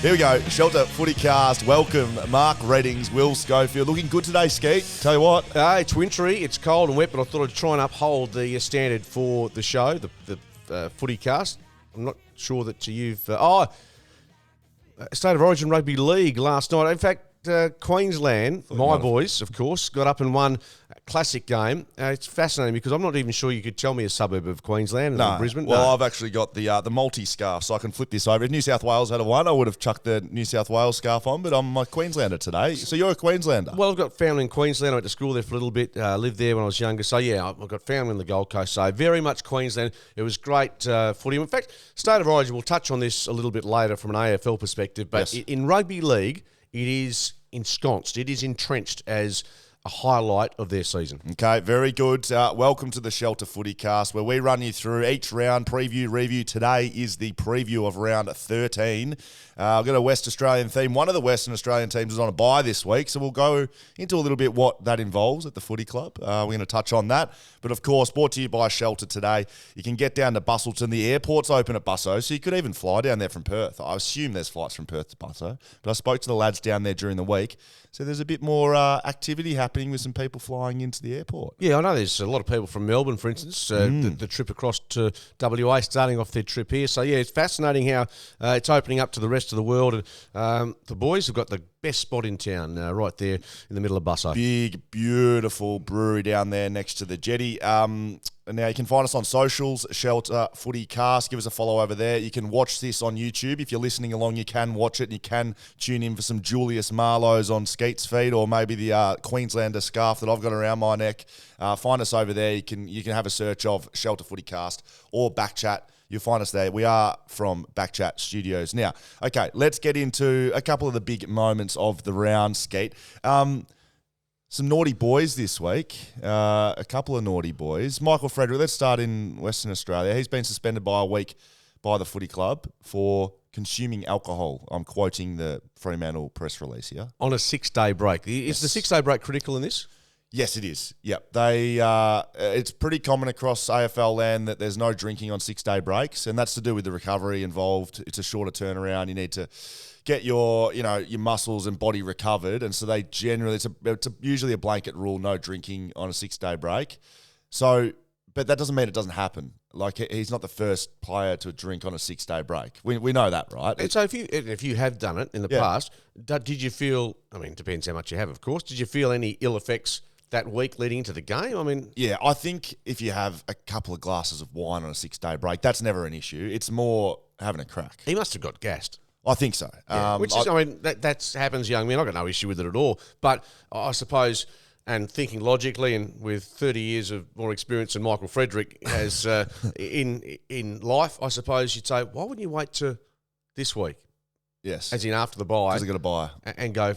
Here we go. Shelter FootyCast. Welcome, Mark Reddings, Will Schofield. Looking good today, Skeet. Tell you what. It's wintry, it's cold and wet, but I thought I'd try and uphold the standard for the show, the FootyCast. I'm not sure that you've... State of Origin Rugby League last night. In fact, Queensland, my boys, of course, got up and won a classic game. It's fascinating because I'm not even sure you could tell me a suburb of Queensland or Brisbane. Well, I've actually got the multi-scarf, so I can flip this over. If New South Wales had won, I would have chucked the New South Wales scarf on, but I'm a Queenslander today. So you're a Queenslander? Well, I've got family in Queensland. I went to school there for a little bit, lived there when I was younger. So, yeah, I've got family in the Gold Coast. So, very much Queensland. It was great footy. In fact, State of Origin, we'll touch on this a little bit later from an AFL perspective, but yes. In Rugby League, it is ensconced. It is entrenched as a highlight of their season. Okay, very good. Welcome to the Shelter FootyCast, where we run you through each round, preview, review. Today is the preview of round 13. I've got a West Australian theme. One of the Western Australian teams is on a bye this week, so we'll go into a little bit what that involves at the footy club. We're going to touch on that. But, of course, brought to you by Shelter today. You can get down to Busselton. The airport's open at Busso, so you could even fly down there from Perth. I assume there's flights from Perth to Busso, but I spoke to the lads down there during the week. So there's a bit more activity happening with some people flying into the airport. Yeah, I know there's a lot of people from Melbourne, for instance, the trip across to WA, starting off their trip here. So, yeah, it's fascinating how it's opening up to the rest of the world. And the boys have got the best spot in town right there in the middle of Busso. Big, beautiful brewery down there next to the jetty. And now you can find us on socials, Shelter FootyCast. Give us a follow over there. You can watch this on YouTube. If you're listening along, you can watch it and you can tune in for some Julius Marlowe's on Skeet's feed, or maybe the Queenslander scarf that I've got around my neck. Find us over there. You can have a search of Shelter FootyCast or BackChat. You'll find us there. We are from BackChat Studios. Now, okay, let's get into a couple of the big moments of the round, Skeet. Some naughty boys this week, a couple of naughty boys. Michael Frederick, let's start in Western Australia. He's been suspended by a week by the footy club for consuming alcohol. I'm quoting the Fremantle press release here. On a 6-day break. Is the 6-day break critical in this? Yes, it is. Yep. It's pretty common across AFL land that there's no drinking on 6-day breaks, and that's to do with the recovery involved. It's a shorter turnaround. You need to get your muscles and body recovered, and so they generally it's usually a blanket rule, no drinking on a 6-day break. So, but that doesn't mean it doesn't happen. Like, he's not the first player to drink on a 6-day break. We know that, right? And so if you have done it in the past, did you feel? I mean, it depends how much you have, of course. Did you feel any ill effects that week leading into the game? I mean, yeah, I think if you have a couple of glasses of wine on a 6-day break, that's never an issue. It's more having a crack. He must have got gassed. I think so. Yeah, that happens, young men. I've got no issue with it at all. But I suppose, and thinking logically, and with 30 years of more experience than Michael Frederick has in life, I suppose you'd say, why wouldn't you wait to this week? Yes. As in after the bye. Because they've got a bye. And go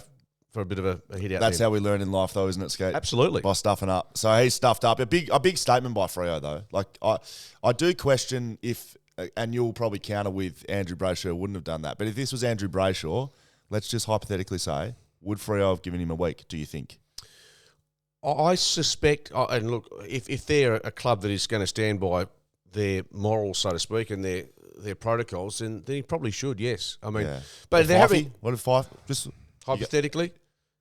for a bit of a hit out. That's how we learn in life, though, isn't it, Skate? Absolutely. By stuffing up. So he's stuffed up. A big statement by Freo, though. Like, I do question if... And you'll probably counter with Andrew Brayshaw wouldn't have done that. But if this was Andrew Brayshaw, let's just hypothetically say, would Freo have given him a week, do you think? I suspect, and look, if they're a club that is going to stand by their morals, so to speak, and their protocols, then he probably should, yes. I mean, but they're having... What if Fife? Just hypothetically?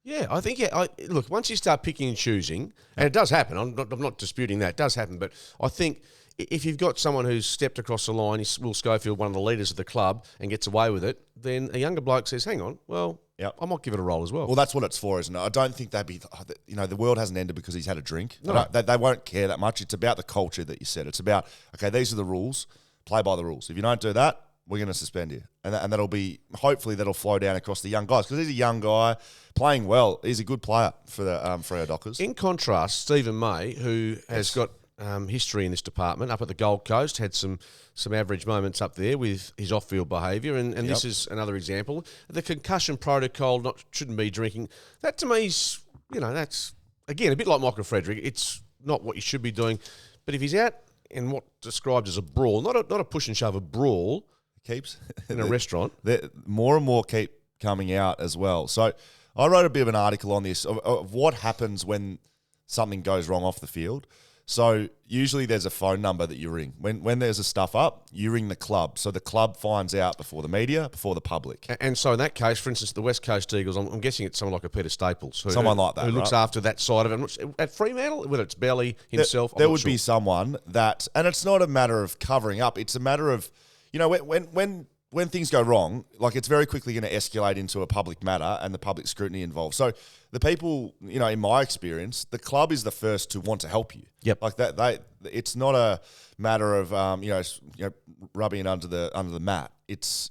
Yeah, I think, look, once you start picking and choosing, and it does happen, I'm not disputing that, it does happen, but I think... If you've got someone who's stepped across the line, Will Schofield, one of the leaders of the club, and gets away with it, then a younger bloke says, hang on, well, I might give it a roll as well. Well, that's what it's for, isn't it? I don't think they'd be, the world hasn't ended because he's had a drink. No. They won't care that much. It's about the culture that you said. It's about, okay, these are the rules, play by the rules. If you don't do that, we're going to suspend you. And that'll be, hopefully that'll flow down across the young guys, because he's a young guy playing well. He's a good player for the Freo Dockers. In contrast, Stephen May, who has got history in this department up at the Gold Coast, had some average moments up there with his off-field behaviour, and this is another example. The concussion protocol shouldn't be drinking. That to me is, that's, again, a bit like Michael Frederick. It's not what you should be doing. But if he's out in what described as a brawl, not a push and shove, a brawl, keeps in a restaurant. More and more keep coming out as well. So I wrote a bit of an article on this of what happens when something goes wrong off the field. So usually there's a phone number that you ring. When there's a stuff up, you ring the club. So the club finds out before the media, before the public. And so in that case, for instance, the West Coast Eagles, I'm guessing it's someone like a Peter Staples. Someone like that, who looks after that side of it. At Fremantle, whether it's Belly himself, there would be someone that, and it's not a matter of covering up. It's a matter of, when things go wrong, like it's very quickly going to escalate into a public matter and the public scrutiny involved. So the people, in my experience, the club is the first to want to help you. Yep. Like that, it's not a matter of rubbing it under the mat. It's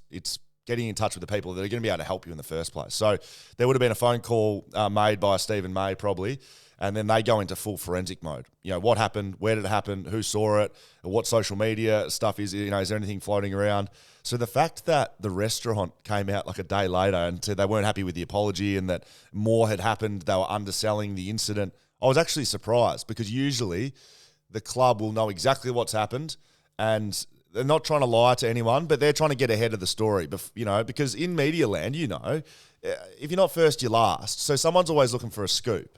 getting in touch with the people that are going to be able to help you in the first place. So there would have been a phone call made by Stephen May probably, and then they go into full forensic mode. What happened? Where did it happen? Who saw it? What social media stuff is? Is there anything floating around? So the fact that the restaurant came out like a day later and said they weren't happy with the apology and that more had happened, they were underselling the incident, I was actually surprised, because usually the club will know exactly what's happened and they're not trying to lie to anyone, but they're trying to get ahead of the story. Because in media land, if you're not first, you're last. So someone's always looking for a scoop.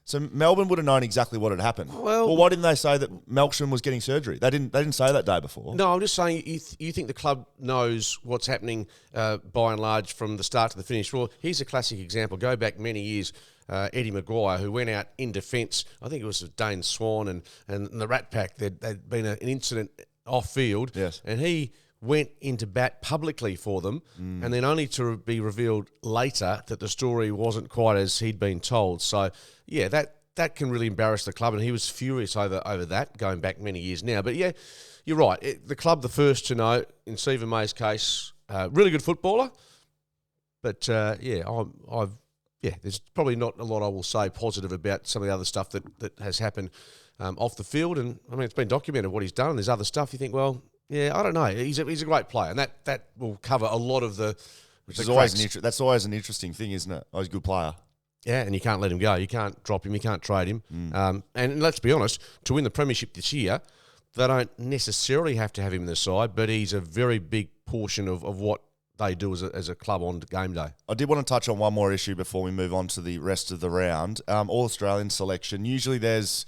So Melbourne would have known exactly what had happened. Well, why didn't they say that Melksham was getting surgery? They didn't say that day before. No, I'm just saying you think the club knows what's happening by and large from the start to the finish. Well, here's a classic example. Go back many years. Eddie Maguire, who went out in defence, I think it was Dane Swan and the Rat Pack. There'd been an incident off field, yes, and he went into bat publicly for them, and then only to be revealed later that the story wasn't quite as he'd been told. So, yeah, that can really embarrass the club, and he was furious over that, going back many years now. But, yeah, you're right. The club, the first to know, in Stephen May's case, really good footballer. But, there's probably not a lot I will say positive about some of the other stuff that has happened off the field. And, it's been documented what he's done, and there's other stuff you think, well, yeah, I don't know. He's a great player, and that will cover a lot of the. That's always an interesting thing, isn't it? Oh, he's a good player. Yeah, and you can't let him go. You can't drop him. You can't trade him. And let's be honest, to win the premiership this year, they don't necessarily have to have him in the side, but he's a very big portion of what they do as a club on game day. I did want to touch on one more issue before we move on to the rest of the round. All-Australian selection. Usually there's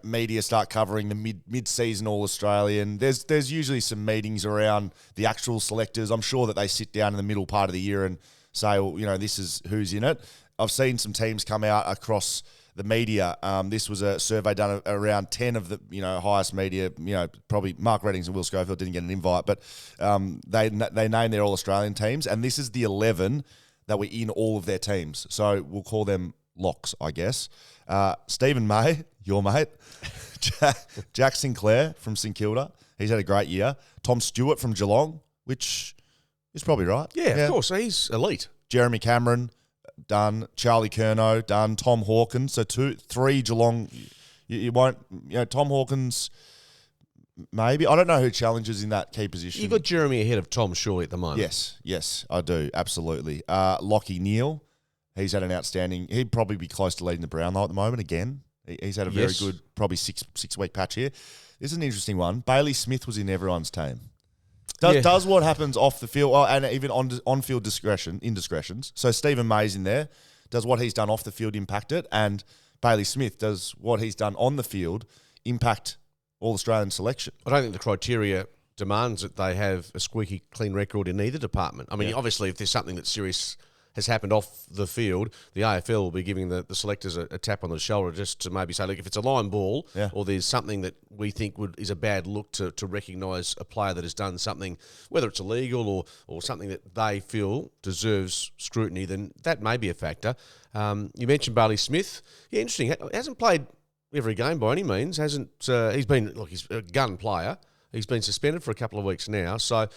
media start covering the mid-season All-Australian. There's usually some meetings around the actual selectors. I'm sure that they sit down in the middle part of the year and say, well, this is who's in it. I've seen some teams come out across the media. This was a survey done around 10 of the highest media. Probably Mark Reddings and Will Schofield didn't get an invite, but they named their All-Australian teams, and this is the 11 that were in all of their teams. So we'll call them locks, I guess. Stephen May, your mate. Jack Sinclair from St Kilda. He's had a great year. Tom Stewart from Geelong, which is probably right. Yeah, of course. He's elite. Jeremy Cameron, done. Charlie Curnow, done. Tom Hawkins. So 3 Geelong. You won't, Tom Hawkins, maybe. I don't know who challenges in that key position. You've got Jeremy ahead of Tom surely at the moment. Yes, I do. Absolutely. Lockie Neal. He's had an outstanding. He'd probably be close to leading the Brownlow at the moment again. He's had a very good, probably six-week patch here. This is an interesting one. Bailey Smith was in everyone's team. Does what happens off the field, and even on-field indiscretions. So Stephen May's in there. Does what he's done off the field impact it? And Bailey Smith, does what he's done on the field impact All-Australian selection? I don't think the criteria demands that they have a squeaky clean record in either department. Obviously, if there's something that's serious has happened off the field, the AFL will be giving the selectors a tap on the shoulder just to maybe say, look, if it's a line ball or there's something that we think is a bad look to recognise a player that has done something, whether it's illegal or something that they feel deserves scrutiny, then that may be a factor. You mentioned Bailey Smith. Yeah, interesting. He hasn't played every game by any means. He's he's a gun player. He's been suspended for a couple of weeks now, so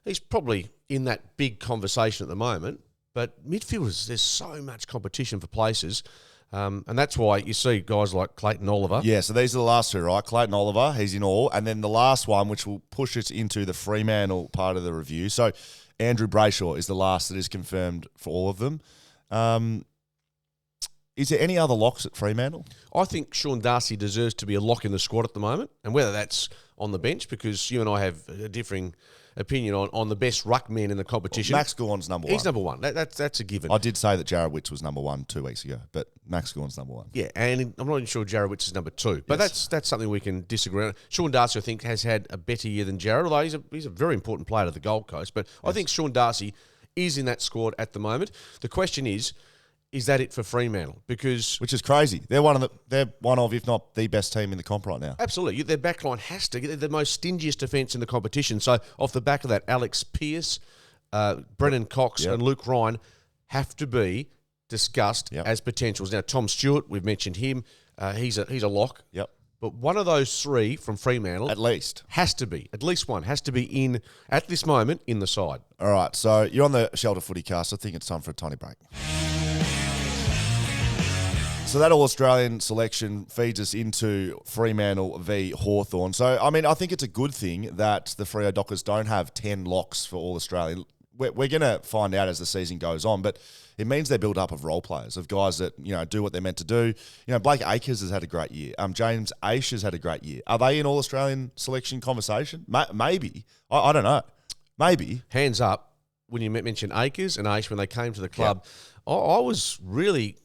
he's probably in that big conversation at the moment. But midfielders, there's so much competition for places, and that's why you see guys like Clayton Oliver. Yeah, so these are the last two, right? Clayton Oliver, he's in all. And then the last one, which will push us into the Fremantle part of the review. So Andrew Brayshaw is the last that is confirmed for all of them. Is there any other locks at Fremantle? I think Sean Darcy deserves to be a lock in the squad at the moment, and whether that's on the bench, because you and I have a differing opinion on the best ruckman in the competition. Well, Max Gawn's number one. He's number one. That's a given. I did say that Jared Witts was number one 2 weeks ago, but Max Gawn's number one. Yeah, and I'm not even sure Jared Witts is number two, but that's something we can disagree on. Sean Darcy, I think, has had a better year than Jared, although he's a very important player to the Gold Coast. But I think Sean Darcy is in that squad at the moment. The question is that it for Fremantle? Which is crazy. They're one of, if not the best team in the comp right now. Absolutely. Their backline has to get the most stingiest defence in the competition. So off the back of that, Alex Pearce, Brennan Cox and Luke Ryan have to be discussed as potentials. Now, Tom Stewart, we've mentioned him. He's a lock. Yep. But one of those three from Fremantle at least one has to be in, at this moment, in the side. All right, so you're on the Shelter FootyCast. I think it's time for a tiny break. So that All-Australian selection feeds us into Fremantle v Hawthorn. So, I mean, I think it's a good thing that the Freo Dockers don't have 10 locks for All-Australian. We're going to find out as the season goes on, but it means they're built up of role players, of guys that, do what they're meant to do. Blake Acres has had a great year. James Aish has had a great year. Are they in All-Australian selection conversation? Maybe. I don't know. Maybe. Hands up, when you mentioned Acres and Aish when they came to the club, I was really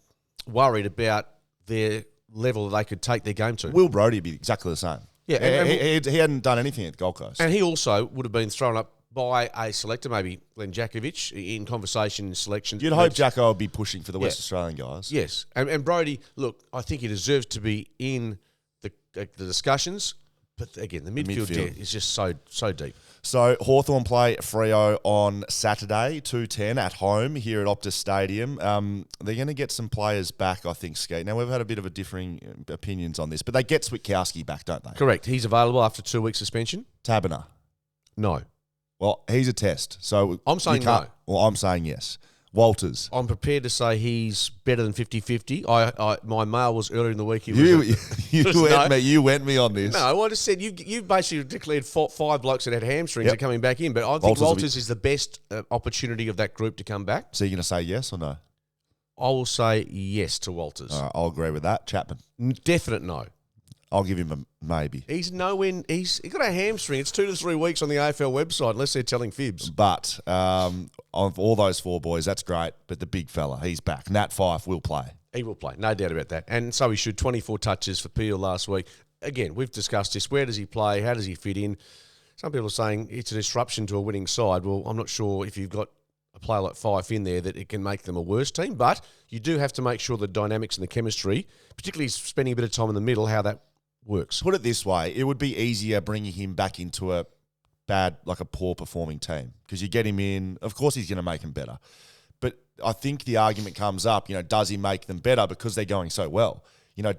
worried about their level that they could take their game to. Will Brodie would be exactly the same. Yeah, he hadn't done anything at the Gold Coast. And he also would have been thrown up by a selector, maybe Glenn Jakovic, in conversation and selection. You'd hope Jacko would be pushing for the West Australian guys. Yes. And Brodie, look, I think he deserves to be in the discussions, but again, the midfield is just so deep. So Hawthorn play Freo on Saturday, 2:10 at home here at Optus Stadium. They're going to get some players back, I think, Skeet. Now, we've had a bit of a differing opinions on this, but they get Switkowski back, don't they? Correct. He's available after 2 weeks suspension. Taberner? No. Well, he's a test. So I'm saying no. Well, I'm saying yes. Walters? I'm prepared to say he's better than 50-50. My mail was earlier in the week. You went me on this. No, I just said you basically declared five blokes that had hamstrings are coming back in, but I think Walters is the best opportunity of that group to come back. So you're going to say yes or no? I will say yes to Walters. All right, I'll agree with that. Chapman? Definite no. I'll give him a maybe. He's nowhere. He's got a hamstring. It's 2 to 3 weeks on the AFL website, unless they're telling fibs. But of all those four boys, that's great. But the big fella, he's back. Nat Fyfe will play. He will play, no doubt about that. And so he should. 24 touches for Peel last week. Again, we've discussed this. Where does he play? How does he fit in? Some people are saying it's a disruption to a winning side. Well, I'm not sure if you've got a player like Fyfe in there that it can make them a worse team. But you do have to make sure the dynamics and the chemistry, particularly spending a bit of time in the middle, how that works. Put it this way, it would be easier bringing him back into a poor performing team because you get him in, of course he's going to make them better. But I think the argument comes up, does he make them better because they're going so well?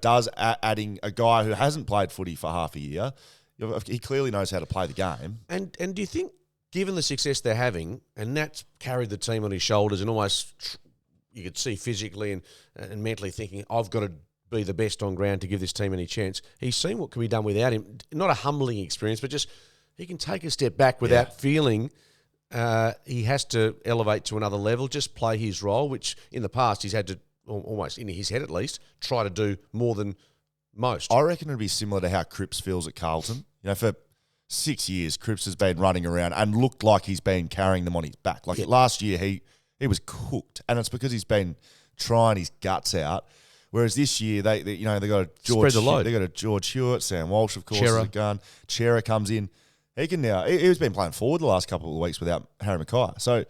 Does adding a guy who hasn't played footy for half a year, he clearly knows how to play the game. And do you think, given the success they're having, and Nat's carried the team on his shoulders and almost you could see physically and mentally thinking, I've got to be the best on ground to give this team any chance. He's seen what can be done without him. Not a humbling experience, but just he can take a step back without feeling he has to elevate to another level, just play his role, which in the past he's had to, almost in his head at least, try to do more than most. I reckon it'd be similar to how Cripps feels at Carlton. For 6 years, Cripps has been running around and looked like he's been carrying them on his back. Last year, he was cooked, and it's because he's been trying his guts out. Whereas this year, they got a George, spread the load. They got a George Hewitt, Sam Walsh, of course, Chera. is a gun. Chera comes in. He can now. He's been playing forward the last couple of weeks without Harry Mackay. So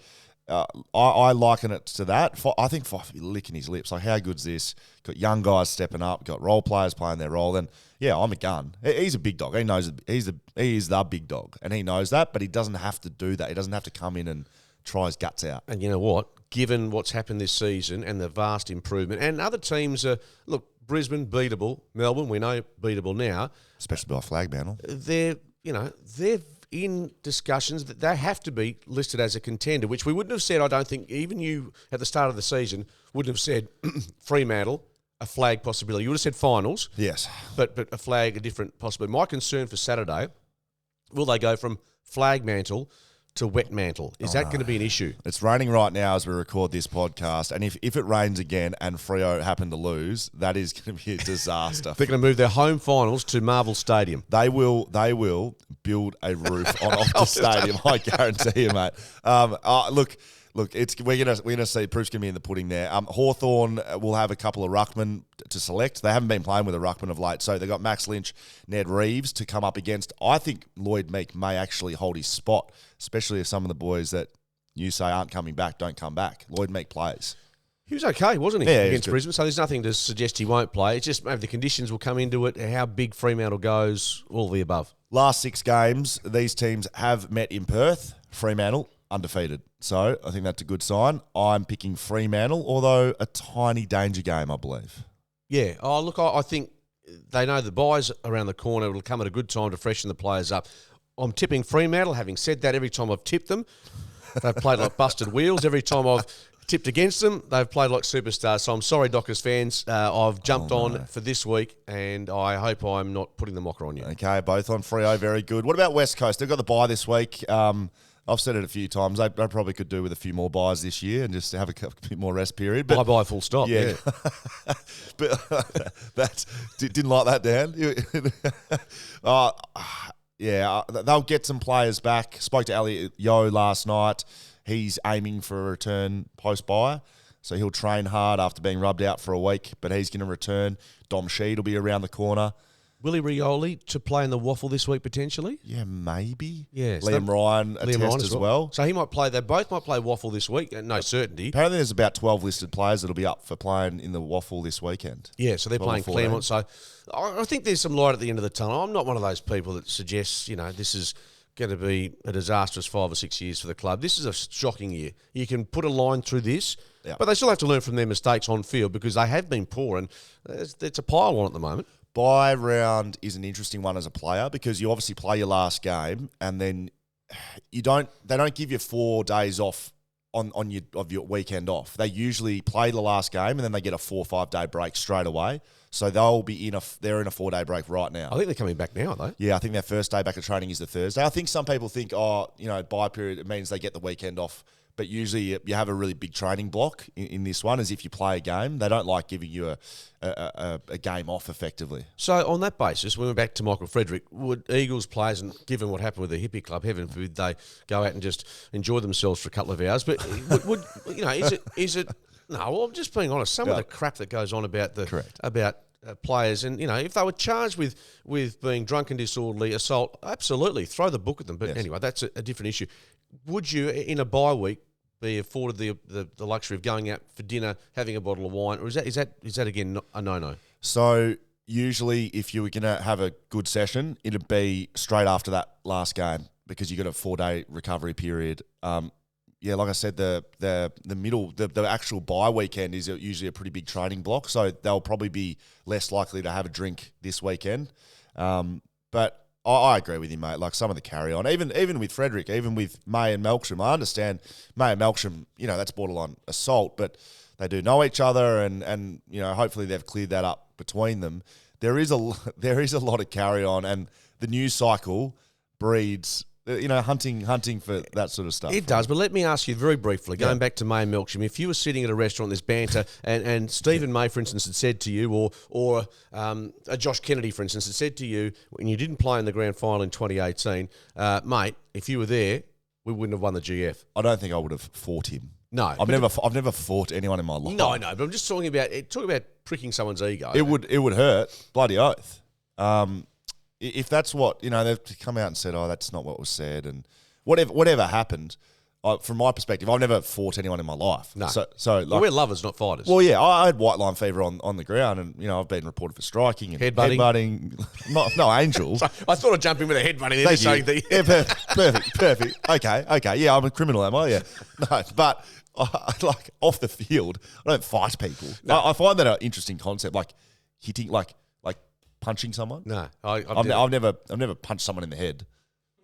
I liken it to that. I think Fyfe will be licking his lips. Like, how good's this? Got young guys stepping up. Got role players playing their role. Then I'm a gun. He's a big dog. He knows he is the big dog, and he knows that. But he doesn't have to do that. He doesn't have to come in and try his guts out. And you know what? Given what's happened this season and the vast improvement, and other teams are, look, Brisbane, beatable. Melbourne, we know, beatable now. Especially by flag battle. They're in discussions that they have to be listed as a contender, which we wouldn't have said, I don't think, even you at the start of the season wouldn't have said Fremantle, a flag possibility. You would have said finals. Yes. But a flag, a different possibility. My concern for Saturday, will they go from flag mantle to wet mantle. Is that going to be an issue? It's raining right now as we record this podcast, and if it rains again and Freo happen to lose, that is going to be a disaster. They're going to move their home finals to Marvel Stadium. They will build a roof on off the stadium. I guarantee you, mate. Look, we're gonna see proof's gonna be in the pudding there. Hawthorn will have a couple of ruckmen to select. They haven't been playing with a ruckman of late, so they got Max Lynch, Ned Reeves to come up against. I think Lloyd Meek may actually hold his spot, especially if some of the boys that you say aren't coming back don't come back. Lloyd Meek plays. He was okay, wasn't he, Yeah, against Brisbane? So there's nothing to suggest he won't play. It's just maybe the conditions will come into it, how big Fremantle goes, all of the above. Last 6 games, these teams have met in Perth. Fremantle undefeated. So I think that's a good sign. I'm picking Fremantle, although a tiny danger game, I believe. Yeah. Oh, look, I think they know the buys around the corner. It'll come at a good time to freshen the players up. I'm tipping Fremantle. Having said that, every time I've tipped them, they've played like busted wheels. Every time I've tipped against them, they've played like superstars. So I'm sorry, Dockers fans. I've jumped on for this week, and I hope I'm not putting the mocker on you. Okay, both on Freo. Very good. What about West Coast? They've got the bye this week. I've said it a few times. They probably could do with a few more buys this year and just have a bit more rest period. But, bye full stop. Yeah. But didn't like that, Dan. They'll get some players back. Spoke to Elliot Yeo last night. He's aiming for a return post-bye. So he'll train hard after being rubbed out for a week, but he's going to return. Dom Sheed will be around the corner. Willie Rioli to play in the waffle this week potentially? Yeah, maybe. Yeah, Liam Ryan as well. So he might play. They both might play waffle this week. No certainty. Apparently there's about 12 listed players that'll be up for playing in the waffle this weekend. Yeah, so they're playing Claremont. So I think there's some light at the end of the tunnel. I'm not one of those people that suggests, this is going to be a disastrous 5 or 6 years for the club. This is a shocking year. You can put a line through this, but they still have to learn from their mistakes on field because they have been poor, and it's a pile on at the moment. Bye round is an interesting one as a player because you obviously play your last game and then they don't give you 4 days off on your weekend off. They usually play the last game and then they get a 4 or 5 day break straight away. So they're in a 4 day break right now. I think they're coming back now, though. Yeah, I think their first day back of training is the Thursday. I think some people think, bye period, it means they get the weekend off. But usually you have a really big training block in this one as if you play a game. They don't like giving you a game off effectively. So on that basis, when we're back to Michael Frederick, would Eagles players, and given what happened with the hippie club, heaven forbid they go out and just enjoy themselves for a couple of hours. But is it? No, well, I'm just being honest. Some of the crap that goes on about players, and if they were charged with being drunk and disorderly, assault, absolutely throw the book at them. But anyway, that's a different issue. Would you, in a bye week, be afforded the luxury of going out for dinner, having a bottle of wine, or is that again a no-no? So usually, if you were going to have a good session, it'd be straight after that last game because you got a 4 day recovery period. Like I said, the actual bye weekend is usually a pretty big training block, so they'll probably be less likely to have a drink this weekend. But I agree with you, mate. Like some of the carry on, even with Frederick, even with May and Melksham, I understand May and Melksham, that's borderline assault, but they do know each other, and hopefully they've cleared that up between them. There is a lot of carry on, and the news cycle breeds hunting for that sort of stuff. It does, but let me ask you very briefly, going back to May and Melksham, if you were sitting at a restaurant, there's banter, and Stephen May, for instance, had said to you, or Josh Kennedy, for instance, had said to you, when you didn't play in the grand final in 2018, mate, if you were there, we wouldn't have won the GF. I don't think I would have fought him. No. I've never fought anyone in my life. No, but I'm just talking about pricking someone's ego. It would hurt, bloody oath. If that's what, they've come out and said, that's not what was said, and whatever happened, from my perspective, I've never fought anyone in my life. No. So we're lovers, not fighters. Well, yeah, I had white line fever on the ground, and, I've been reported for striking and headbutting. No, Angel. I thought I'd jump in with a headbutting. Yeah, perfect. Okay. Yeah, I'm a criminal, am I? Yeah. No, but like off the field, I don't fight people. No. I find that an interesting concept, like hitting, like punching someone. No, I've never punched someone in the head.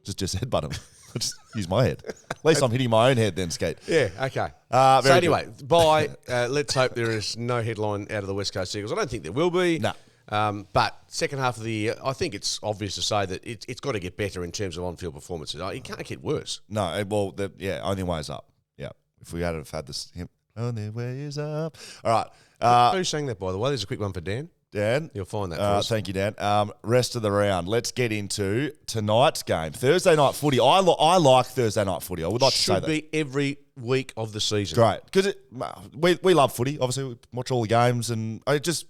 Just headbutt them. I just use my head. At least I'm hitting my own head then, Skate. Yeah, okay. So anyway, let's hope there is no headline out of the West Coast Eagles. I don't think there will be. No. But second half of the year, I think it's obvious to say that it's got to get better in terms of on-field performances. It can't get worse. No, well, only way is up. Yeah, if we had had this, only way is up. All right. Who sang that, by the way? There's a quick one for Dan. Dan? You'll find that for us. Thank you, Dan. Rest of the round. Let's get into tonight's game. Thursday night footy. I like Thursday night footy. I would like to say that. Should be every week of the season. Great. Because we love footy. Obviously, we watch all the games. And I just,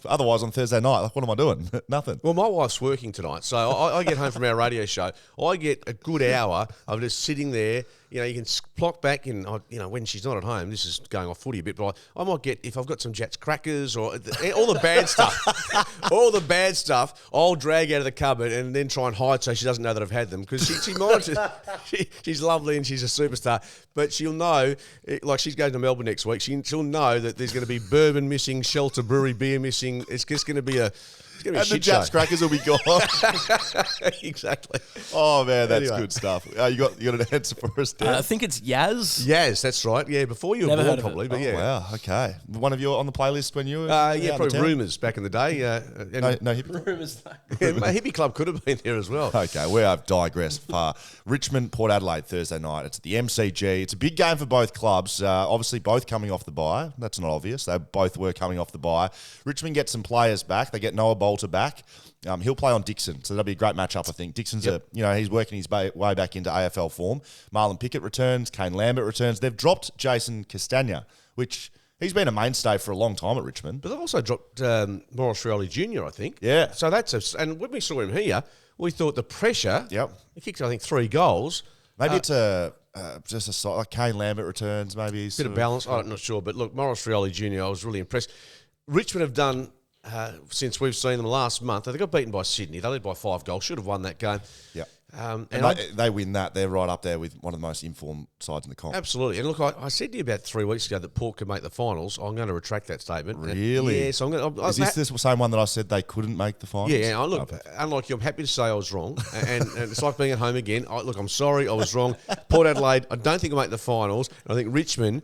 otherwise on Thursday night, like, what am I doing? Nothing. Well, my wife's working tonight. So I get home from our radio show. I get a good hour of just sitting there. You know, you can clock back and, when she's not at home, this is going off footy a bit, but I might get, if I've got some Jats crackers or all the bad stuff, I'll drag out of the cupboard and then try and hide so she doesn't know that I've had them, because she might, she's lovely and she's a superstar, but she'll know, like she's going to Melbourne next week, she'll know that there's going to be bourbon missing, Shelter Brewery beer missing. It's just going to be a and the Jats crackers will be gone. Exactly. Oh man, that's good stuff. You got an answer for us, Dan? I think it's Yaz. Yaz, that's right. Yeah, before you were born, probably, but yeah. Wow. Okay. One of you on the playlist when you were? Probably Rumours back in the day. No hippie. Rumours. My hippie club could have been there as well. Okay, we have digressed far. Richmond, Port Adelaide, Thursday night. It's at the MCG. It's a big game for both clubs. Obviously, both coming off the bye. That's not obvious. They both were coming off the bye. Richmond gets some players back. They get Noah Bolter back. He'll play on Dixon, so that'll be a great matchup, I think. Dixon's he's working his way back into AFL form. Marlon Pickett returns. Kane Lambert returns. They've dropped Jason Castagna, which he's been a mainstay for a long time at Richmond. But they've also dropped Morris Rioli Jr., I think. Yeah. So and when we saw him here, we thought the pressure. Yep. He kicked, I think, 3 goals. Maybe it's just a side, like Kane Lambert returns, maybe. Bit of balance. I'm not sure. But look, Morris Rioli Jr., I was really impressed. Richmond have done, since we've seen them last month, they got beaten by Sydney. They led by 5 goals. Should have won that game. Yeah. And they win that. They're right up there with one of the most informed sides in the comp. Absolutely. And look, I said to you about 3 weeks ago that Port could make the finals. I'm going to retract that statement. Really? Yes. Is this the same one that I said they couldn't make the finals? Yeah. Look, unlike you, I'm happy to say I was wrong. and it's like being at home again. I'm sorry, I was wrong. Port Adelaide, I don't think will make the finals. And I think Richmond,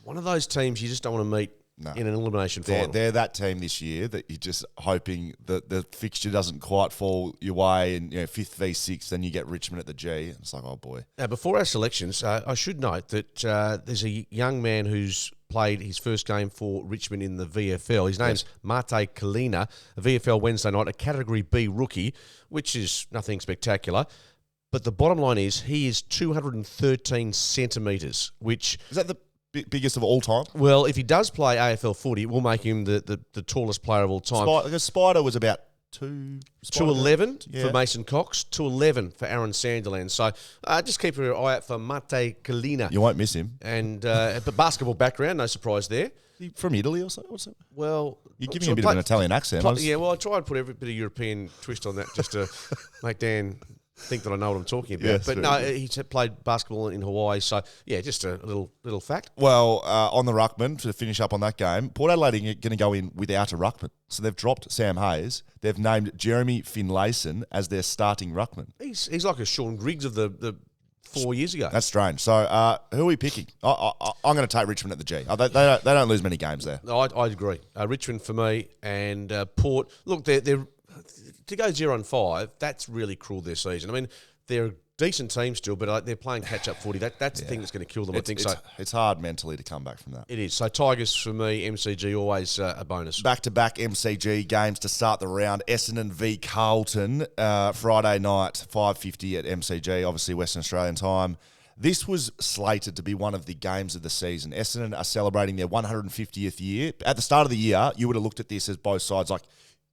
one of those teams you just don't want to meet. No. In an elimination final. They're that team this year that you're just hoping that the fixture doesn't quite fall your way and 5th v 6th, then you get Richmond at the G. It's like, oh boy. Now, before our selections, I should note that there's a young man who's played his first game for Richmond in the VFL. His name's Mate Kalina, a VFL Wednesday night, a Category B rookie, which is nothing spectacular. But the bottom line is he is 213 centimetres, which... Is that the biggest of all time? Well, if he does play AFL footy, it will make him the tallest player of all time. Spider was about 2'11" for Mason Cox, 2'11" for Aaron Sanderland. So just keep your eye out for Mate Kalina. You won't miss him. And but basketball background, no surprise there. From Italy or something? What's it? Well, you're giving me a bit of an Italian accent. I try and put every bit of European twist on that just to make Dan think that I know what I'm talking about. Yes, but no, he played basketball in Hawaii. So, yeah, just a little fact. Well, on the Ruckman, to finish up on that game, Port Adelaide are going to go in without a Ruckman. So they've dropped Sam Hayes. They've named Jeremy Finlayson as their starting Ruckman. He's like a Sean Griggs of the 4 years ago. That's strange. So who are we picking? I'm going to take Richmond at the G. They don't lose many games there. No, I agree. Richmond for me and Port. Look, they're to go 0-5, that's really cruel this season. I mean, they're a decent team still, but they're playing catch-up footy. That's the thing that's going to kill them, I think. It's hard mentally to come back from that. It is. So Tigers for me, MCG, always a bonus. Back-to-back MCG games to start the round. Essendon v Carlton, Friday night, 5:50 at MCG, obviously Western Australian time. This was slated to be one of the games of the season. Essendon are celebrating their 150th year. At the start of the year, you would have looked at this as both sides like,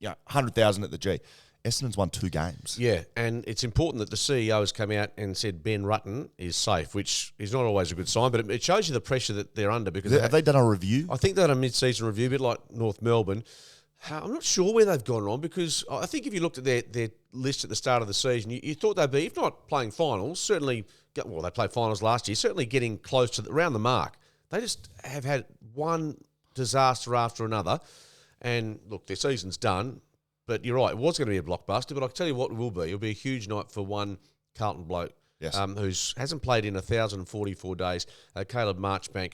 100,000 at the G. Essendon's won 2 games. Yeah, and it's important that the CEO has come out and said Ben Rutten is safe, which is not always a good sign, but it shows you the pressure that they're under. Because have they done a review? I think they've done a mid-season review, a bit like North Melbourne. I'm not sure where they've gone wrong, because I think if you looked at their list at the start of the season, you thought they'd be, if not playing finals, certainly, well, they played finals last year, certainly getting close to around the mark. They just have had one disaster after another. And look, their season's done, but you're right, it was going to be a blockbuster, but I'll tell you what it will be. It'll be a huge night for one Carlton bloke who hasn't played in 1,044 days, Caleb Marchbank.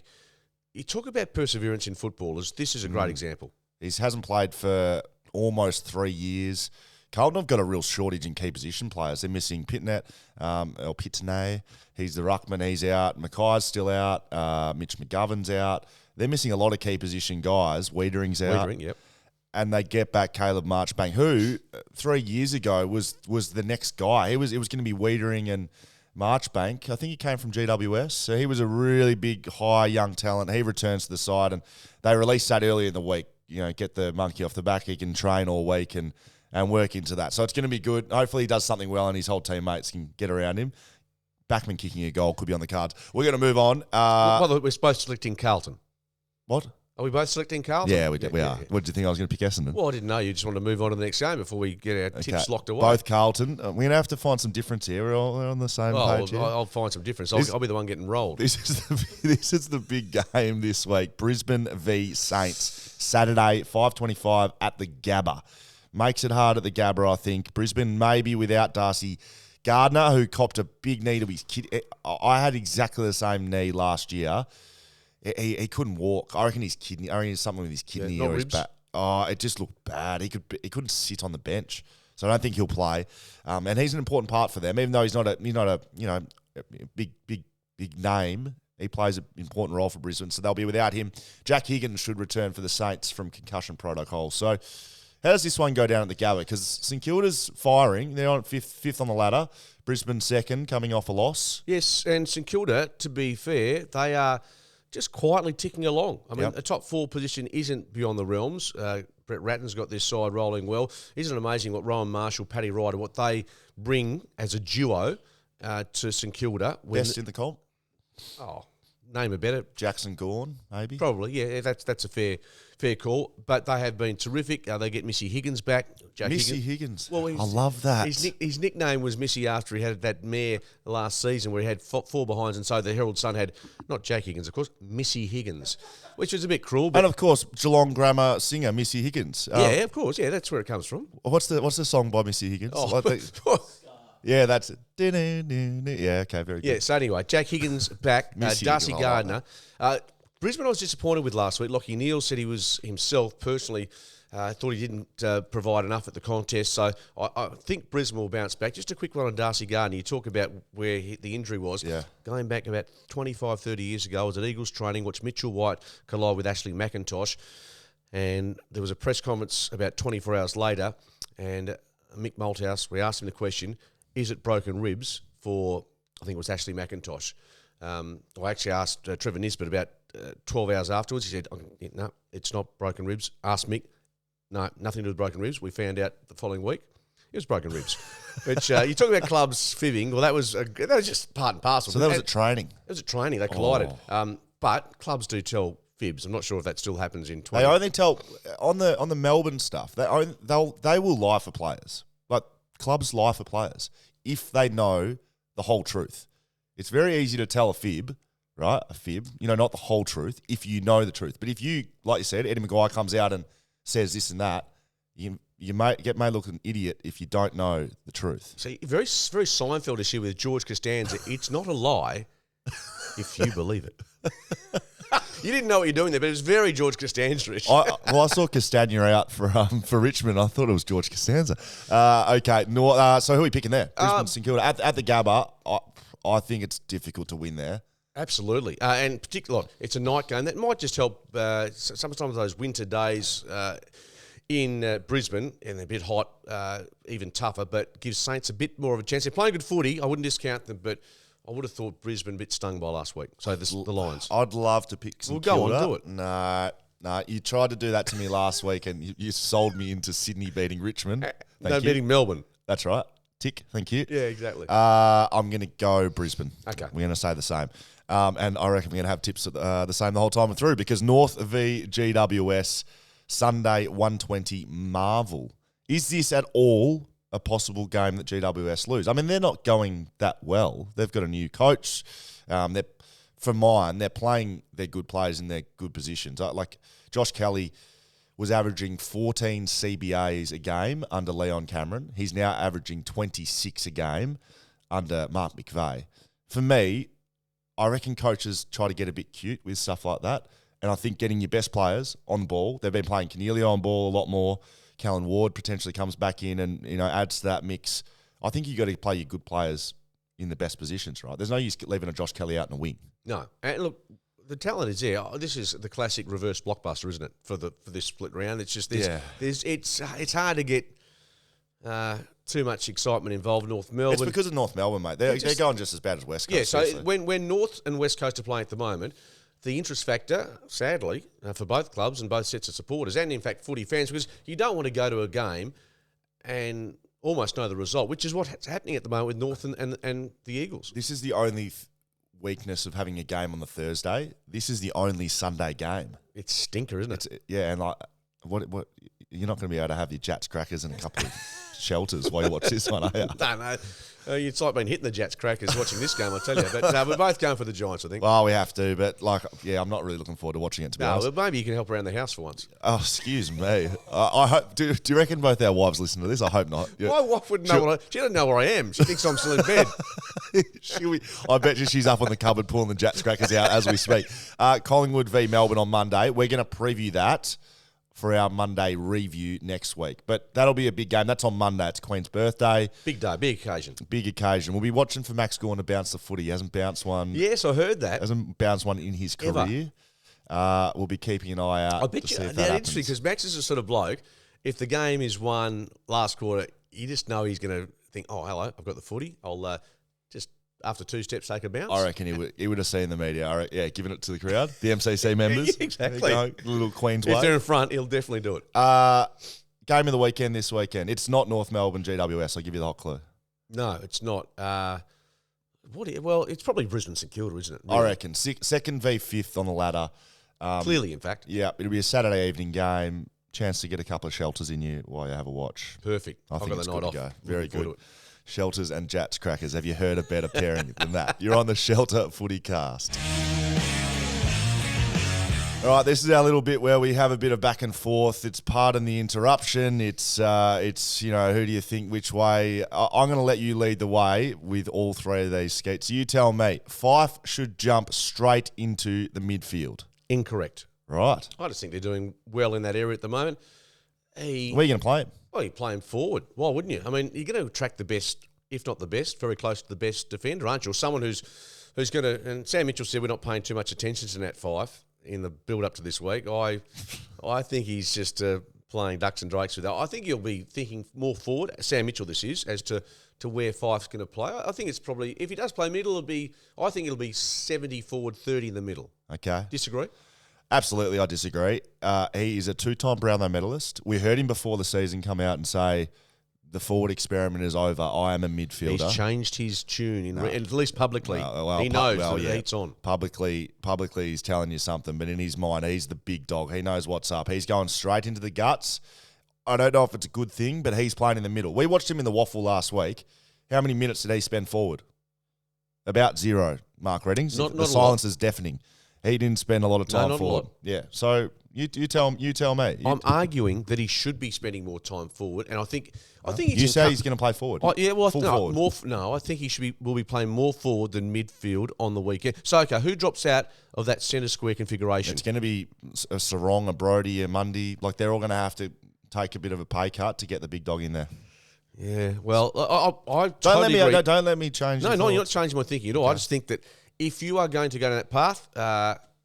You talk about perseverance in footballers, this is a great example. He hasn't played for almost 3 years. Carlton have got a real shortage in key position players. They're missing Pitnet, or Pitney. He's the ruckman. He's out. Mackay's still out. Mitch McGovern's out. They're missing a lot of key position guys. Wiedering's out. Yep. And they get back Caleb Marchbank, who 3 years ago was the next guy. It was going to be Wiedering and Marchbank. I think he came from GWS, so he was a really big, high, young talent. He returns to the side, and they released that earlier in the week. Get the monkey off the back. He can train all week and work into that. So it's going to be good. Hopefully he does something well and his whole teammates can get around him. Backman kicking a goal could be on the cards. We're going to move on. By the way, we're supposed to selecting Carlton. What? Are we both selecting Carlton? Yeah, we are. Yeah. What did you think I was going to pick Essendon? Well, I didn't know. You just wanted to move on to the next game before we get our tips locked away. Both Carlton. We're going to have to find some difference here. We're all on the same page here. I'll find some difference. I'll be the one getting rolled. This is the big game this week. Brisbane v Saints. Saturday, 5:25 at the Gabba. Makes it hard at the Gabba, I think. Brisbane maybe without Darcy Gardner, who copped a big knee to his kid. I had exactly the same knee last year. He couldn't walk. I reckon it's something with his kidney or his back. Oh, it just looked bad. He couldn't sit on the bench, so I don't think he'll play. And he's an important part for them, even though he's not a big name. He plays an important role for Brisbane, so they'll be without him. Jack Higgins should return for the Saints from concussion protocol. So how does this one go down at the Gabba? Because St Kilda's firing. They're on fifth on the ladder. Brisbane second, coming off a loss. Yes, and St Kilda, to be fair, they are just quietly ticking along. I mean, the top 4 position isn't beyond the realms. Brett Ratton's got this side rolling well. Isn't it amazing what Rowan Marshall, Paddy Ryder, what they bring as a duo to St Kilda? Best in the comp? Oh, name a better. Jackson Gawn, maybe? Probably, yeah. That's a fair call. But they have been terrific. They get Missy Higgins back. Missy Higgins. Well, I love that. His nickname was Missy after he had that mare last season where he had 4 behinds, and so the Herald Sun had, not Jack Higgins, of course, Missy Higgins, which was a bit cruel. But and, of course, Geelong Grammar singer Missy Higgins. Yeah, of course. Yeah, that's where it comes from. What's the song by Missy Higgins? Yeah, that's it. Yeah, okay, very good. Yeah, so anyway, Jack Higgins back, Darcy Gardner. Brisbane I was disappointed with last week. Lachie Neale said he was himself personally thought he didn't provide enough at the contest. So I think Brisbane will bounce back. Just a quick one on Darcy Gardner. You talk about where the injury was. Yeah. Going back about 25, 30 years ago, I was at Eagles training, watched Mitchell White collide with Ashley McIntosh. And there was a press conference about 24 hours later. And Mick Malthouse, we asked him the question, is it broken ribs for, I think it was Ashley McIntosh. I actually asked Trevor Nisbet about 12 hours afterwards. He said, no, it's not broken ribs. Asked Mick. No, nothing to do with broken ribs. We found out the following week it was broken ribs. But you talk about clubs fibbing. Well, that was just part and parcel. So that was at training. It was at training. They collided. But clubs do tell fibs. I'm not sure if that still happens in 20. They only tell on the Melbourne stuff. They will lie for players. Like clubs lie for players if they know the whole truth. It's very easy to tell a fib, right? A fib, not the whole truth, if you know the truth. But if you, like you said, Eddie Maguire comes out and says this and that, you may look an idiot if you don't know the truth. See, very very Seinfeld-ish here with George Costanza. It's not a lie if you believe it. You didn't know what you're doing there, but it was very George Costanza-ish. I saw Castagna out for Richmond. I thought it was George Costanza. Okay, so who are we picking there? Brisbane, St Kilda. At the Gabba, I think it's difficult to win there. Absolutely. And particularly, it's a night game. That might just help sometimes those winter days in Brisbane, and they're a bit hot, even tougher, but gives Saints a bit more of a chance. They're playing good footy. I wouldn't discount them, but I would have thought Brisbane a bit stung by last week. So the Lions. I'd love to pick St Kilda. Go on, do it. No, you tried to do that to me last week, and you sold me into Sydney beating Richmond. Beating Melbourne. That's right. Tick, thank you. Yeah, exactly. I'm going to go Brisbane. Okay. We're going to say the same. And I reckon we're going to have tips the same the whole time through, because North v GWS, Sunday, 1:20, Marvel. Is this at all a possible game that GWS lose? I mean, they're not going that well. They've got a new coach. They're playing their good players in their good positions. Like Josh Kelly was averaging 14 CBAs a game under Leon Cameron. He's now averaging 26 a game under Mark McVeigh. For me, I reckon coaches try to get a bit cute with stuff like that. And I think getting your best players on the ball, they've been playing Cornelio on ball a lot more, Callan Ward potentially comes back in and, adds to that mix. I think you got to play your good players in the best positions, right? There's no use leaving a Josh Kelly out in a wing. No. And look, the talent is there. This is the classic reverse blockbuster, isn't it? For this split round, it's just it's hard to get too much excitement involved. North Melbourne. It's because of North Melbourne, mate. They're going just as bad as West Coast. Yeah. So when North and West Coast are playing at the moment, the interest factor, sadly, for both clubs and both sets of supporters, and in fact footy fans, because you don't want to go to a game and almost know the result, which is what's happening at the moment with North and the Eagles. This is the only weakness of having a game on the Thursday. This is the only Sunday game. It's stinker, isn't it? Yeah, and like, what you're not going to be able to have your Jats crackers and a couple of shelters while you watch this one, are you? No. It's like being hitting the Jats crackers watching this game, I tell you. But we're both going for the Giants, I think. Well, we have to, but I'm not really looking forward to watching it, to be honest. Well, maybe you can help around the house for once. Oh, excuse me. I hope. Do you reckon both our wives listen to this? I hope not. Yeah. My wife wouldn't know she doesn't know where I am. She thinks I'm still in bed. I bet you she's up on the cupboard pulling the Jats crackers out as we speak. Collingwood v Melbourne on Monday. We're going to preview that for our Monday review next week. But that'll be a big game. That's on Monday. It's Queen's birthday. Big day, big occasion. Big occasion. We'll be watching for Max Gawn to bounce the footy. He hasn't bounced one. Yes, I heard that. Hasn't bounced one in his career. We'll be keeping an eye out. I bet to you, see if that's that interesting because Max is a sort of bloke. If the game is won last quarter, you just know he's going to think, oh, hello, I've got the footy. I'll just, after 2 steps, take a bounce. I reckon he would have seen the media. Giving it to the crowd, the MCC members. Exactly. Little Queen's If way. they're in front, he'll definitely do it. Game of the weekend this weekend. It's not North Melbourne GWS. I'll give you the hot clue. No, it's not. It's probably Brisbane St Kilda, isn't it? Really? I reckon. Second v fifth on the ladder. Clearly, in fact. Yeah, it'll be a Saturday evening game. Chance to get a couple of shelters in you while you have a watch. Perfect. I think got it's the good night to off. go. Very good. Shelters and Jats crackers. Have you heard a better pairing than that? You're on the Shelter FootyCast. All right, this is our little bit where we have a bit of back and forth. It's pardon the interruption. It's who do you think which way? I'm going to let you lead the way with all three of these skates. You tell me. Fife should jump straight into the midfield. Incorrect. Right. I just think they're doing well in that area at the moment. Where are you going to play him? Well, you play him forward. Why wouldn't you? I mean, you're going to attract the best, if not the best, very close to the best defender, aren't you? Or someone who's going to. And Sam Mitchell said we're not paying too much attention to Nat Fife in the build up to this week. I think he's just playing ducks and drakes with that. I think he'll be thinking more forward. Sam Mitchell, this is as to where Fife's going to play. I think it's probably, if he does play middle, I think it'll be 70 forward, 30 in the middle. Okay. Disagree? Absolutely, I disagree. He is a 2-time Brownlow medalist. We heard him before the season come out and say, the forward experiment is over. I am a midfielder. He's changed his tune, at least publicly. He knows that it's on. Publicly he's telling you something, but in his mind, he's the big dog. He knows what's up. He's going straight into the guts. I don't know if it's a good thing, but he's playing in the middle. We watched him in the Waffle last week. How many minutes did he spend forward? About 0, Mark Reddings. The silence is deafening. He didn't spend a lot of time forward. Yeah. So you tell me. I'm arguing that he should be spending more time forward, and I think you say he's going to play forward. Forward. I think he will be playing more forward than midfield on the weekend. So okay, who drops out of that centre square configuration? It's going to be a Sarong, a Brody, a Mundy. Like they're all going to have to take a bit of a pay cut to get the big dog in there. Yeah. Well, I don't totally agree. Don't let me change. No, you're not changing my thinking at all. Okay. I just think that if you are going to go down that path,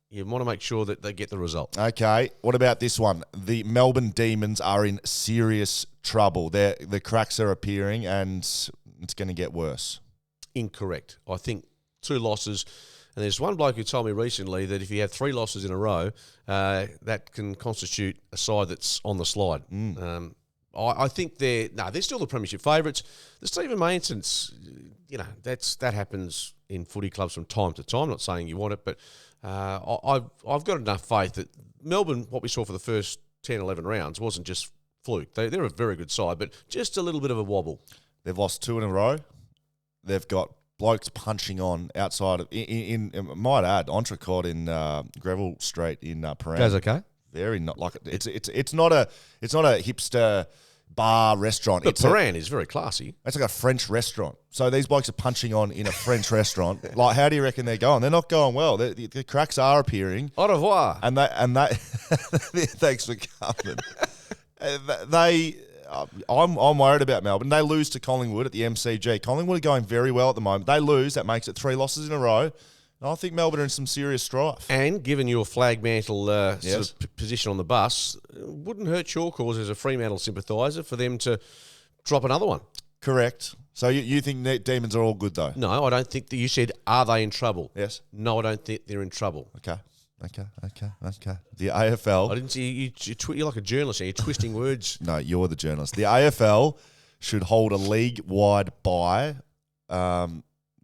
you want to make sure that they get the result. Okay. What about this one? The Melbourne Demons are in serious trouble. The cracks are appearing, and it's going to get worse. Incorrect. I think 2 losses. And there's one bloke who told me recently that if you have 3 losses in a row, that can constitute a side that's on the slide. I think they're still the premiership favourites. The Stephen May instance, that happens in footy clubs from time to time. I'm not saying you want it, but I've got enough faith that Melbourne, what we saw for the first 10, 11 rounds, wasn't just fluke. They're a very good side, but just a little bit of a wobble. They've lost 2 in a row. They've got blokes punching on outside of, might add, Entrecôte in Greville Street in Paran. Goes okay. Very not like it's not a hipster bar restaurant. But Paran is very classy. It's like a French restaurant. So these blokes are punching on in a French restaurant. Like, how do you reckon they're going? They're not going well. The cracks are appearing. Au revoir. And that thanks for coming. I'm worried about Melbourne. They lose to Collingwood at the MCG. Collingwood are going very well at the moment. They lose. That makes it 3 losses in a row. And I think Melbourne are in some serious strife. And given your flag mantle sort of position on the bus, it wouldn't hurt your cause as a Fremantle sympathiser for them to drop another one. Correct. So you think Demons are all good, though? No, I don't think that. You said, are they in trouble? Yes. No, I don't think they're in trouble. Okay. The AFL. I didn't see you're like a journalist. You're twisting words. No, you're the journalist. The AFL should hold a league-wide bye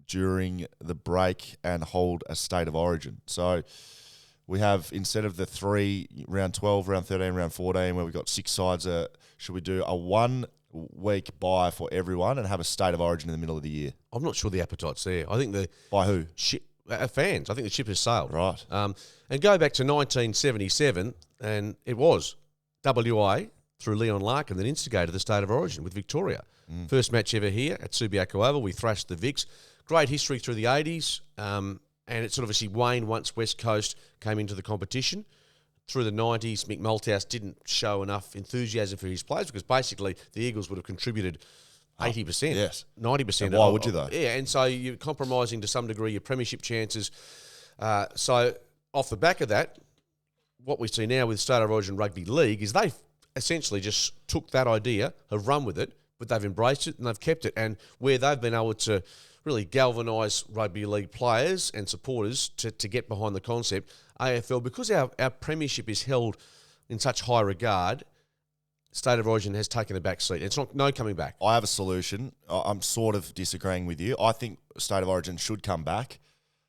during the break and hold a state of origin. So we have, instead of the 3, round 12, round 13, round 14, where we've got 6 sides, should we do a 1-week bye for everyone and have a state of origin in the middle of the year? I'm not sure the appetite's there. I think by who? Fans. I think the ship has sailed. Right. And go back to 1977, and it was WA through Leon Larkin that instigated the state of origin with Victoria. First match ever here at Subiaco Oval. We thrashed the Vics. Great history through the 80s, and it sort of obviously waned once West Coast came into the competition. Through the 90s, Mick Malthouse didn't show enough enthusiasm for his players because basically the Eagles would have contributed 80%, yes, 90%. And why would you though? Yeah, and so you're compromising to some degree your premiership chances. So off the back of that, what we see now with State of Origin Rugby League is they've essentially just took that idea, have run with it, but they've embraced it and they've kept it. And where they've been able to really galvanise rugby league players and supporters to get behind the concept, AFL, because our premiership is held in such high regard, State of Origin has taken a back seat. It's no coming back. I have a solution. I'm sort of disagreeing with you. I think State of Origin should come back,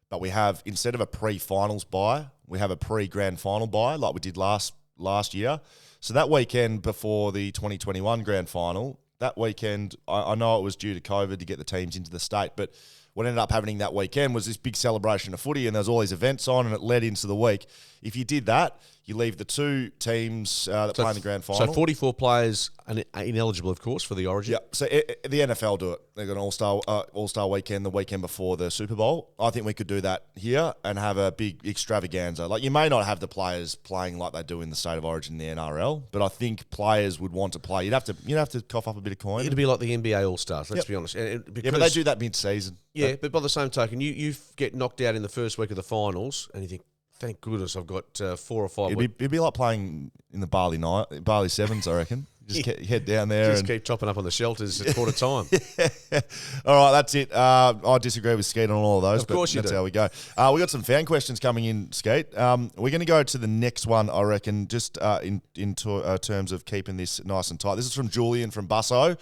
but we have, instead of a pre-finals bye, we have a pre-grand final bye like we did last year. So that weekend before the 2021 grand final, that weekend, I know it was due to COVID to get the teams into the state, but what ended up happening that weekend was this big celebration of footy, and there's all these events on, and it led into the week. If you did that, you leave the 2 teams that play in the grand final. So 44 players ineligible, of course, for the Origin. Yeah. So the NFL do it. They've got an all-star weekend the weekend before the Super Bowl. I think we could do that here and have a big extravaganza. Like, you may not have the players playing like they do in the State of Origin in the NRL, but I think players would want to play. You'd have to cough up a bit of coin. It'd be like the NBA All-Stars, let's be honest. But they do that mid-season. Yeah, but by the same token, you get knocked out in the first week of the finals and you think, thank goodness I've got 4 or 5 weeks. It'd be like playing in the Barley Sevens, I reckon. Just head down there and keep chopping up on the shelters at quarter time. All right, that's it. I disagree with Skeet on all of those, of course but that's how we go. We got some fan questions coming in, Skeet. We're going to go to the next one, I reckon, just in terms of keeping this nice and tight. This is from Julian from Busso.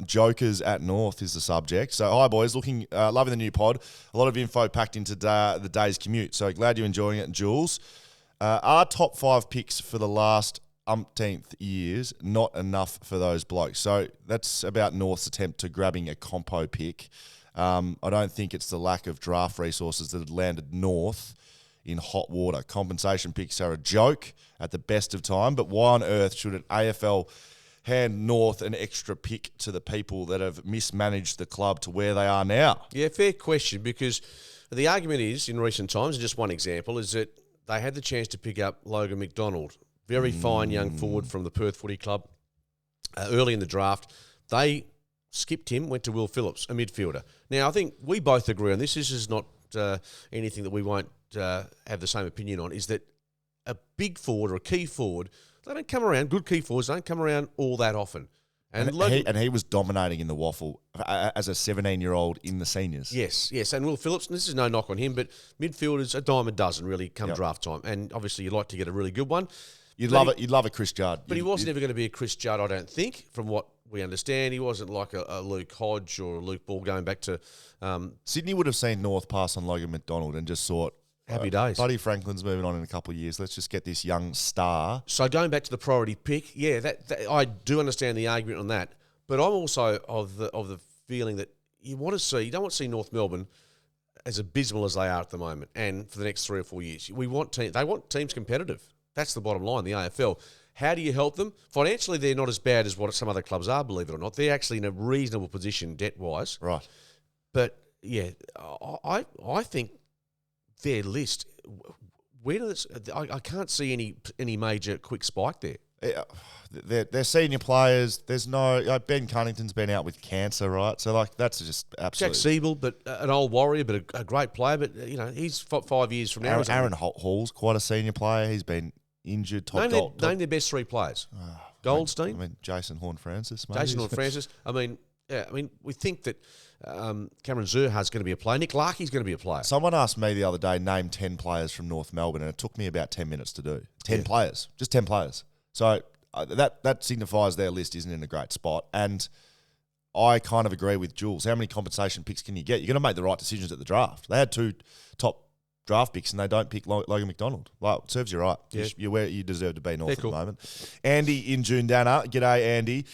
Jokers at North is the subject. So, hi boys, loving the new pod. A lot of info packed into the day's commute. So glad you're enjoying it, Jules. Are top 5 picks for the last umpteenth years not enough for those blokes? So that's about North's attempt to grabbing a compo pick. I don't think it's the lack of draft resources that had landed North in hot water. Compensation picks are a joke at the best of time, but why on earth should an AFL hand North an extra pick to the people that have mismanaged the club to where they are now? Yeah, fair question, because the argument is, in recent times, and just one example, is that they had the chance to pick up Logan McDonald, very fine young forward from the Perth Footy Club, early in the draft. They skipped him, went to Will Phillips, a midfielder. Now, I think we both agree on this. This is not anything that we won't have the same opinion on, is that a big forward or a key forward, they don't come around, good key forwards don't come around all that often. And he was dominating in the waffle as a 17-year-old in the seniors. Yes. And Will Phillips, and this is no knock on him, but midfielders, a dime a dozen really come draft time. And obviously you'd like to get a really good one. You'd love a Chris Judd. But he wasn't ever going to be a Chris Judd, I don't think, from what we understand. He wasn't like a Luke Hodge or a Luke Ball going back to... Sydney would have seen North pass on Logan McDonald and just thought, happy days. Buddy Franklin's moving on in a couple of years. Let's just get this young star. So going back to the priority pick, yeah, that I do understand the argument on that. But I'm also of the feeling that you don't want to see North Melbourne as abysmal as they are at the moment, and for the next 3 or 4 years. They want teams competitive. That's the bottom line, the AFL. How do you help them? Financially, they're not as bad as what some other clubs are, believe it or not. They're actually in a reasonable position debt-wise. Right. But, yeah, I think their list, I can't see any major quick spike there. they're senior players. There's no Ben Cunnington's been out with cancer, right? So like that's just absolutely. Jack Siebel, but an old warrior, but a great player. But he's 5 years from now. Aaron Hall's quite a senior player. He's been injured. Name their best 3 players. Goldstein. I mean Jason Horne-Francis. Maybe. Jason Horne-Francis. We think that Cameron Zurhaar's going to be a player. Nick Larkey's going to be a player. Someone asked me the other day, name 10 players from North Melbourne, and it took me about 10 minutes to do. 10 players. Just 10 players. So that signifies their list isn't in a great spot. And I kind of agree with Jules. How many compensation picks can you get? You're going to make the right decisions at the draft. They had 2 top draft picks and they don't pick Logan McDonald. Well, it serves you right. Yeah. You're where you deserve to be North at the moment. Andy in Jundana. G'day, Andy.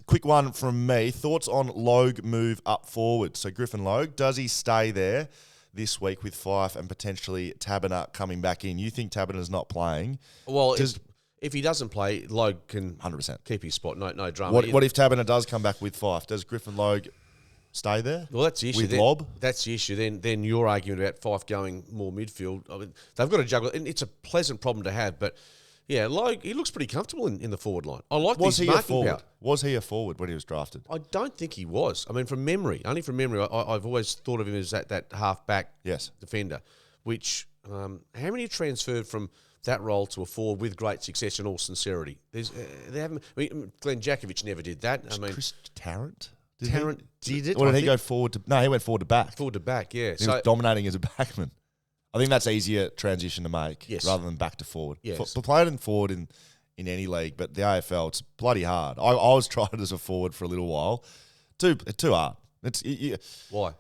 Quick one from me. Thoughts on Logue move up forward? So Griffin Logue, does he stay there this week with Fife and potentially Taberner coming back in? You think Taberner's not playing? Well, if he doesn't play, Logue can 100% keep his spot. No drama. What if Taberner does come back with Fife? Does Griffin Logue stay there? Well, that's the issue. With Lob? That's the issue. Then your argument about Fife going more midfield. I mean, they've got to juggle, and it's a pleasant problem to have. But yeah, Logue, he looks pretty comfortable in the forward line. I like his marking power. Was he a forward when he was drafted? I don't think he was. I mean, only from memory, I've always thought of him as that half-back defender, which how many transferred from that role to a forward with great success in all sincerity? They haven't. Glenn Jakovic never did that. Chris Tarrant? Tarrant did it. Or did he go forward to... No, he went forward to back. Forward to back, yeah. He was dominating as a backman. I think that's easier transition to make rather than back to forward. Yes. Playing forward in any league, but the AFL, it's bloody hard. I was tried as a forward for a little while. Too hard. Why?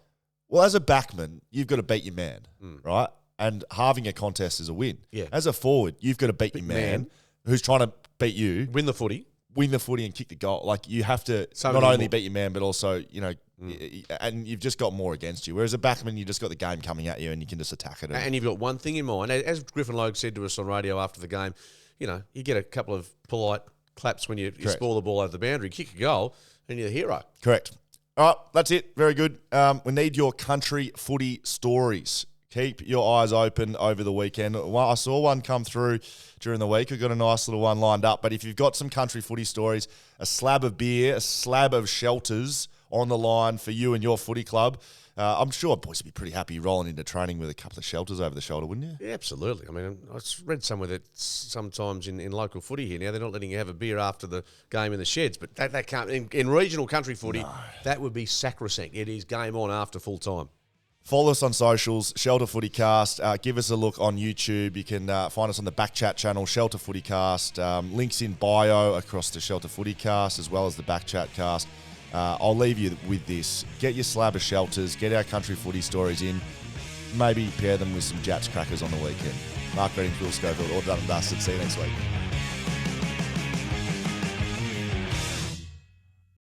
Well, as a backman, you've got to beat your man, right? And halving a contest is a win. Yeah. As a forward, you've got to beat your man who's trying to beat you. Win the footy and kick the goal. Like, you have to not only beat your man, but also, and you've just got more against you. Whereas a backman, you just got the game coming at you and you can just attack it. And you've got one thing in mind. As Griffin Logue said to us on radio after the game, you get a couple of polite claps when you spoil the ball over the boundary, kick a goal, and you're the hero. Correct. All right, that's it. Very good. We need your country footy stories. Keep your eyes open over the weekend. I saw one come through during the week. We've got a nice little one lined up. But if you've got some country footy stories, a slab of beer, a slab of shelters on the line for you and your footy club, I'm sure boys would be pretty happy rolling into training with a couple of shelters over the shoulder, wouldn't you? Yeah, absolutely. I mean, I read somewhere that sometimes in local footy here now, they're not letting you have a beer after the game in the sheds. But that can't, in regional country footy, that would be sacrosanct. It is game on after full time. Follow us on socials, Shelter FootyCast. Give us a look on YouTube. You can find us on the BackChat channel, Shelter FootyCast. Links in bio across the Shelter FootyCast as well as the BackChat cast. I'll leave you with this. Get your slab of shelters. Get our country footy stories in. Maybe pair them with some Jats crackers on the weekend. Mark Redding, Will Schofield, all done and dusted. See you next week.